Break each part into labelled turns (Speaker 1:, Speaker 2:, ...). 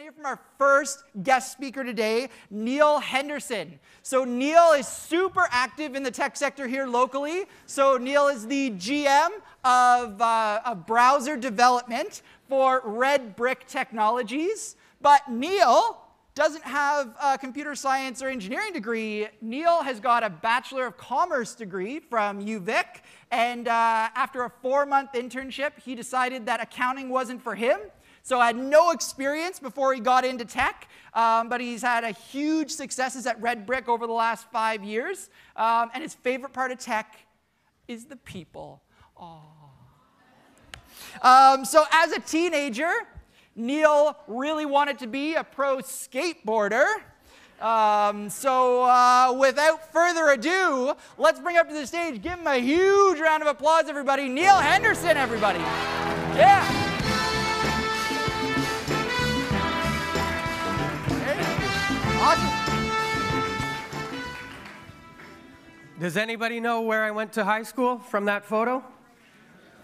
Speaker 1: hear from our first guest speaker today, Neil Henderson. So Neil is super active in the tech sector here locally. So Neil is the GM of browser development for Redbrick Technologies. But Neil doesn't have a computer science or engineering degree. Neil has got a Bachelor of Commerce degree from UVic, and after a 4-month internship, he decided that accounting wasn't for him. So had no experience before he got into tech, but he's had a huge successes at Redbrick over the last 5 years, and his favorite part of tech is the people. So as a teenager, Neil really wanted to be a pro skateboarder. Without further ado, let's bring up to the stage, give him a huge round of applause, everybody. Neil Henderson, everybody. Yeah. Awesome.
Speaker 2: Does anybody know where I went to high school from that photo?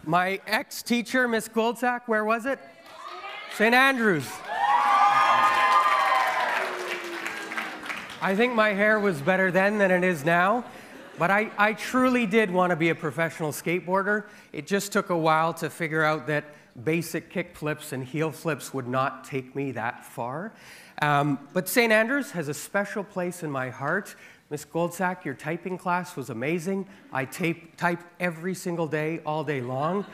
Speaker 2: My ex-teacher, Miss Goldsack, where was it? St. Andrews. I think my hair was better then than it is now, but I truly did want to be a professional skateboarder. It just took a while to figure out that basic kick flips and heel flips would not take me that far. But St. Andrews has a special place in my heart. Miss Goldsack, your typing class was amazing. I type every single day, all day long.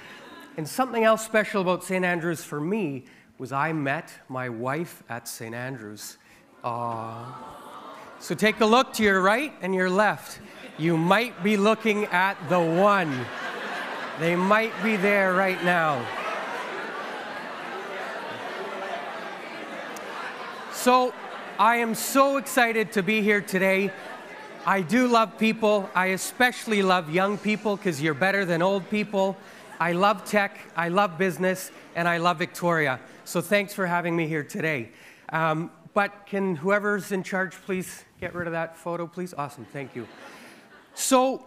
Speaker 2: And something else special about St. Andrews for me was I met my wife at St. Andrews. So take a look to your right and your left. You might be looking at the one. They might be there right now. So I am so excited to be here today. I do love people. I especially love young people because you're better than old people. I love tech, I love business, and I love Victoria. So thanks for having me here today. But can whoever's in charge please get rid of that photo, please? Awesome, thank you. So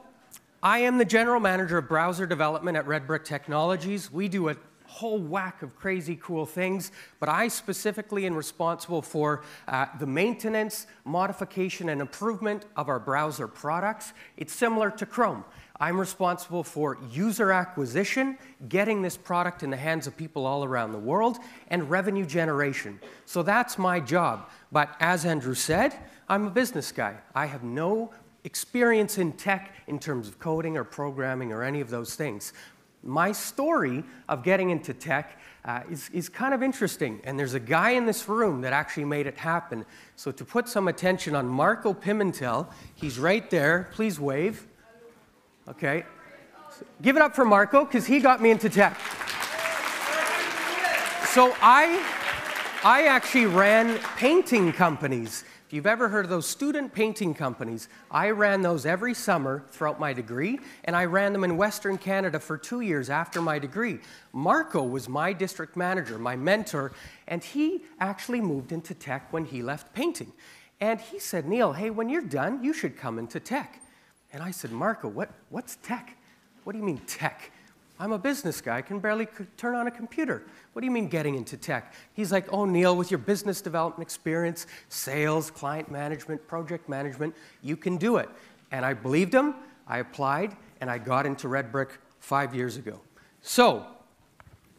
Speaker 2: I am the general manager of browser development at Redbrick Technologies. We do a whole whack of crazy cool things, but I specifically am responsible for the maintenance, modification, and improvement of our browser products. It's similar to Chrome. I'm responsible for user acquisition, getting this product in the hands of people all around the world, and revenue generation. So that's my job. But as Andrew said, I'm a business guy. I have no experience in tech in terms of coding or programming or any of those things. My story of getting into tech is kind of interesting, and there's a guy in this room that actually made it happen. So to put some attention on Marco Pimentel, he's right there. Please wave. Okay. So give it up for Marco, because he got me into tech. So I actually ran painting companies. If you've ever heard of those student painting companies, I ran those every summer throughout my degree, and I ran them in Western Canada for 2 years after my degree. Marco was my district manager, my mentor, and he actually moved into tech when he left painting. And he said, Neil, hey, when you're done, you should come into tech. And I said, Marco, what's tech? What do you mean tech? I'm a business guy. I can barely turn on a computer. What do you mean getting into tech? He's like, oh, Neil, with your business development experience, sales, client management, project management, you can do it. And I believed him. I applied, and I got into Redbrick 5 years ago. So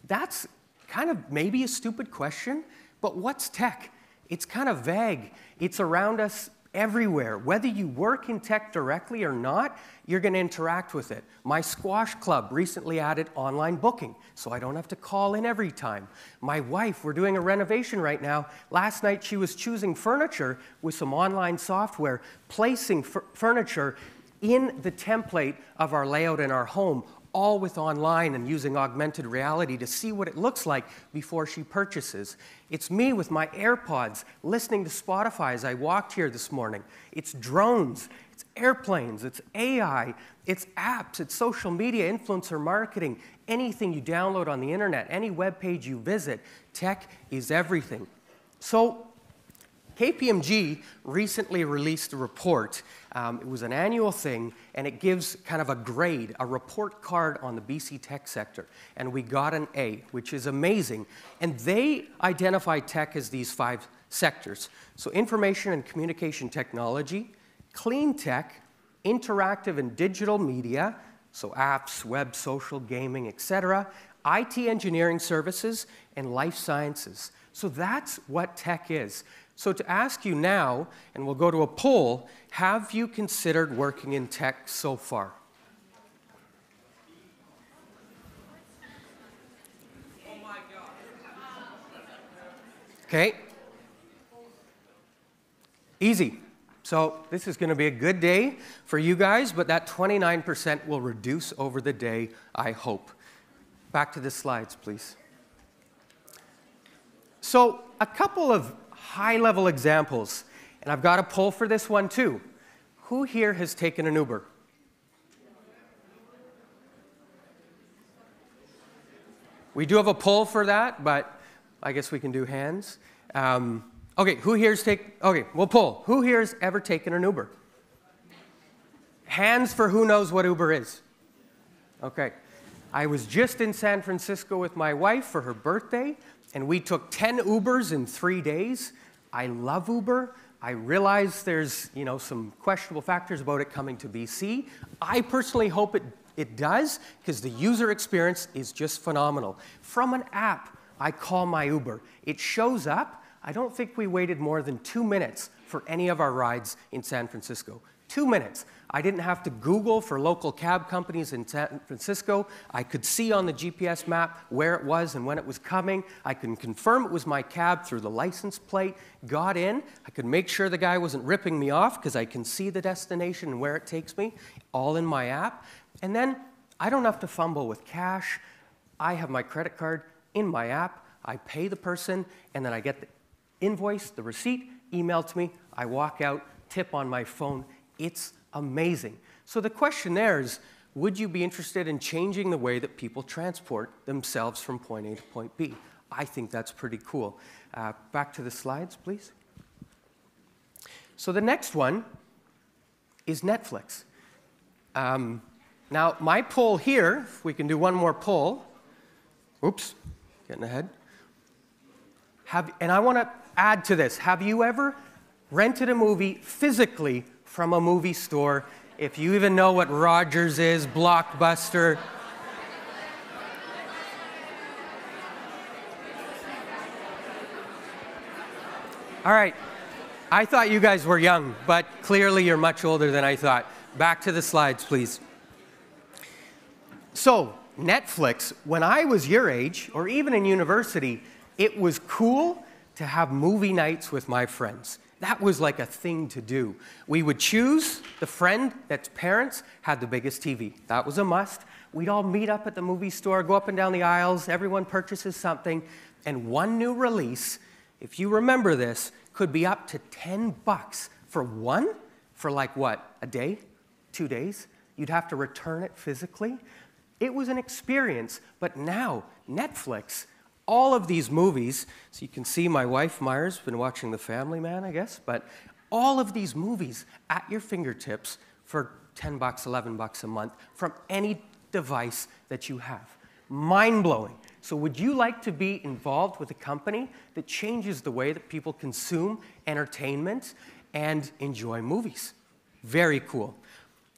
Speaker 2: that's kind of maybe a stupid question, but what's tech? It's kind of vague. It's around us everywhere. Whether you work in tech directly or not, you're going to interact with it. My squash club recently added online booking, so I don't have to call in every time. My wife, we're doing a renovation right now. Last night she was choosing furniture with some online software, placing furniture in the template of our layout in our home, all with online and using augmented reality to see what it looks like before she purchases. It's me with my AirPods listening to Spotify as I walked here this morning. It's drones, it's airplanes, it's AI, it's apps, it's social media, influencer marketing, anything you download on the internet, any web page you visit. Tech is everything. So KPMG recently released a report. It was an annual thing, and it gives kind of a grade, a report card on the BC tech sector. And we got an A, which is amazing. And they identify tech as these 5 sectors. So information and communication technology, clean tech, interactive and digital media, so apps, web, social, gaming, etc., IT engineering services, and life sciences. So that's what tech is. So to ask you now, and we'll go to a poll, have you considered working in tech so far? Oh my God. Okay. Easy. So this is going to be a good day for you guys, but that 29% will reduce over the day, I hope. Back to the slides, please. So a couple of high-level examples, and I've got a poll for this one too. Who here has taken an Uber? We do have a poll for that, but I guess we can do hands. Okay, we'll poll. Who here has ever taken an Uber? Hands for who knows what Uber is. Okay. I was just in San Francisco with my wife for her birthday, and we took 10 Ubers in 3 days. I love Uber. I realize there's, some questionable factors about it coming to BC. I personally hope it does, because the user experience is just phenomenal. From an app, I call my Uber. It shows up. I don't think we waited more than 2 minutes for any of our rides in San Francisco. 2 minutes. I didn't have to Google for local cab companies in San Francisco. I could see on the GPS map where it was and when it was coming. I could confirm it was my cab through the license plate. Got in. I could make sure the guy wasn't ripping me off because I can see the destination and where it takes me, all in my app. And then I don't have to fumble with cash. I have my credit card in my app. I pay the person, and then I get the invoice, the receipt, emailed to me. I walk out, tip on my phone. It's amazing. So the question there is, would you be interested in changing the way that people transport themselves from point A to point B? I think that's pretty cool. Back to the slides, please. So the next one is Netflix. Now, my poll here, if we can do one more poll. Oops, getting ahead. And I want to add to this. Have you ever rented a movie physically from a movie store? If you even know what Rogers is, Blockbuster. All right. I thought you guys were young, but clearly you're much older than I thought. Back to the slides, please. So, Netflix, when I was your age, or even in university, it was cool to have movie nights with my friends. That was like a thing to do. We would choose the friend that's parents had the biggest TV. That was a must. We'd all meet up at the movie store, go up and down the aisles, everyone purchases something, and one new release, if you remember this, could be up to $10 for one, for like what, a day, 2 days? You'd have to return it physically. It was an experience, but now Netflix, all of these movies, so you can see my wife, Myers, been watching The Family Man, I guess, but all of these movies at your fingertips for $10, $11 a month from any device that you have. Mind-blowing. So would you like to be involved with a company that changes the way that people consume entertainment and enjoy movies? Very cool.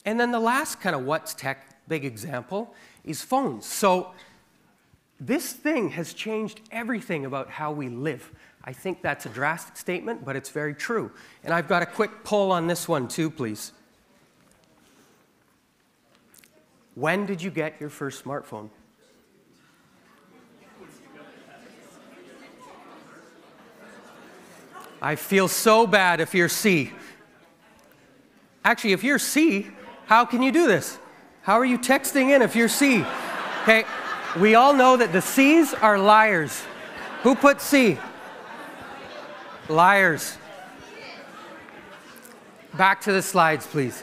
Speaker 2: And then the last kind of what's tech big example is phones. So this thing has changed everything about how we live. I think that's a drastic statement, but it's very true. And I've got a quick poll on this one too, please. When did you get your first smartphone? I feel so bad if you're C. Actually, if you're C, how can you do this? How are you texting in if you're C? Okay, we all know that the C's are liars. Who put C? Liars. Back to the slides, please.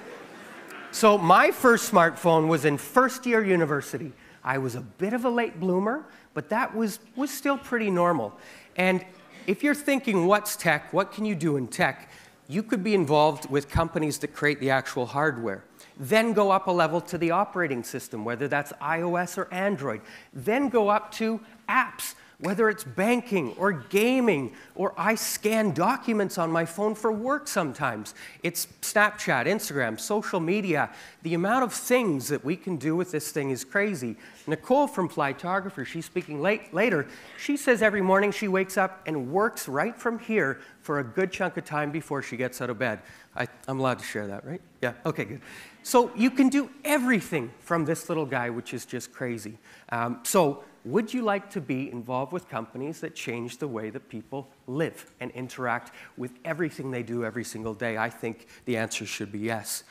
Speaker 2: So my first smartphone was in first year university. I was a bit of a late bloomer, but that was still pretty normal. And if you're thinking, what's tech? What can you do in tech? You could be involved with companies that create the actual hardware. Then go up a level to the operating system, whether that's iOS or Android. Then go up to apps, whether it's banking or gaming, or I scan documents on my phone for work sometimes. It's Snapchat, Instagram, social media. The amount of things that we can do with this thing is crazy. Nicole from Flytographer, she's speaking later, she says every morning she wakes up and works right from here for a good chunk of time before she gets out of bed. I'm allowed to share that, right? Yeah, okay, good. So you can do everything from this little guy, which is just crazy. So would you like to be involved with companies that change the way that people live and interact with everything they do every single day? I think the answer should be yes.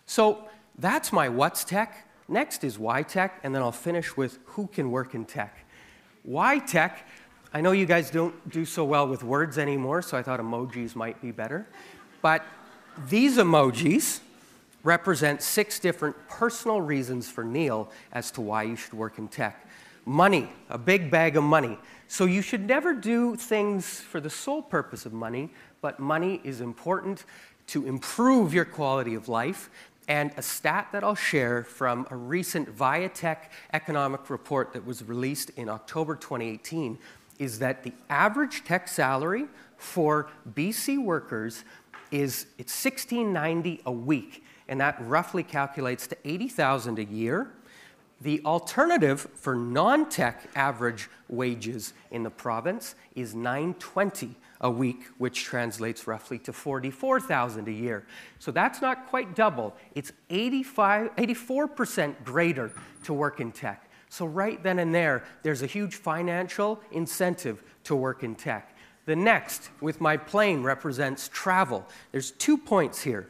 Speaker 2: So that's my what's tech. Next is why tech, and then I'll finish with who can work in tech. Why tech? I know you guys don't do so well with words anymore, so I thought emojis might be better. But these emojis represent 6 different personal reasons for Neil as to why you should work in tech. Money, a big bag of money. So you should never do things for the sole purpose of money, but money is important to improve your quality of life. And a stat that I'll share from a recent Viatech economic report that was released in October 2018 is that the average tech salary for BC workers it's $16.90 a week, and that roughly calculates to $80,000 a year. The alternative for non-tech average wages in the province is $9.20 a week, which translates roughly to $44,000 a year. So that's not quite double. It's 84% greater to work in tech. So right then and there, there's a huge financial incentive to work in tech. The next, with my plane, represents travel. There's 2 points here.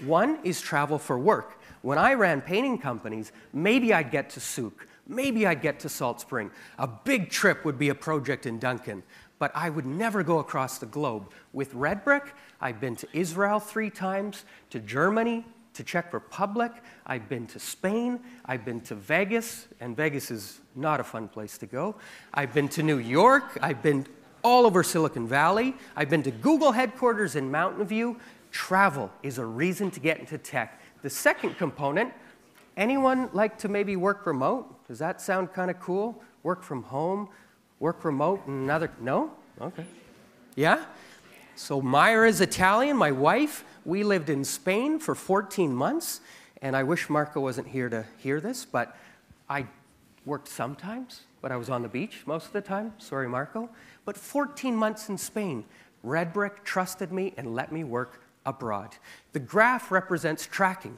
Speaker 2: One is travel for work. When I ran painting companies, maybe I'd get to Souk, maybe I'd get to Salt Spring. A big trip would be a project in Duncan, but I would never go across the globe. With Redbrick, I've been to Israel 3 times, to Germany, to Czech Republic, I've been to Spain, I've been to Vegas, and Vegas is not a fun place to go. I've been to New York, I've been all over Silicon Valley, I've been to Google headquarters in Mountain View. Travel is a reason to get into tech. The second component, anyone like to maybe work remote? Does that sound kind of cool? Work from home, work remote, and another, no? Okay. Yeah? So Myra's Italian, my wife. We lived in Spain for 14 months, and I wish Marco wasn't here to hear this, but I worked sometimes, but I was on the beach most of the time. Sorry, Marco. But 14 months in Spain. Redbrick trusted me and let me work abroad. The graph represents tracking.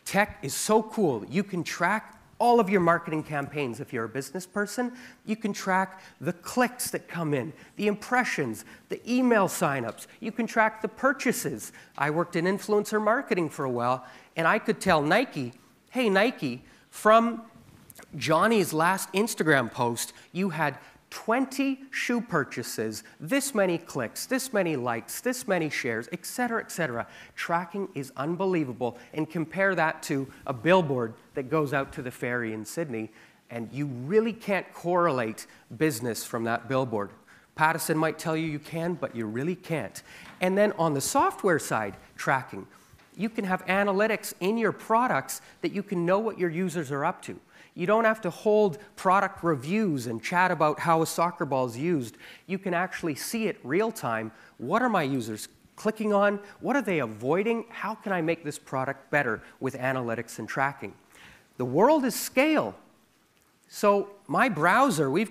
Speaker 2: Tech is so cool. You can track all of your marketing campaigns if you're a business person. You can track the clicks that come in, the impressions, the email signups. You can track the purchases. I worked in influencer marketing for a while, and I could tell Nike, hey, Nike, from Johnny's last Instagram post, you had 20 shoe purchases, this many clicks, this many likes, this many shares, et cetera, et cetera. Tracking is unbelievable. And compare that to a billboard that goes out to the ferry in Sydney, and you really can't correlate business from that billboard. Pattison might tell you you can, but you really can't. And then on the software side, tracking. You can have analytics in your products that you can know what your users are up to. You don't have to hold product reviews and chat about how a soccer ball is used. You can actually see it real time. What are my users clicking on? What are they avoiding? How can I make this product better with analytics and tracking? The world is scale. So my browser, we've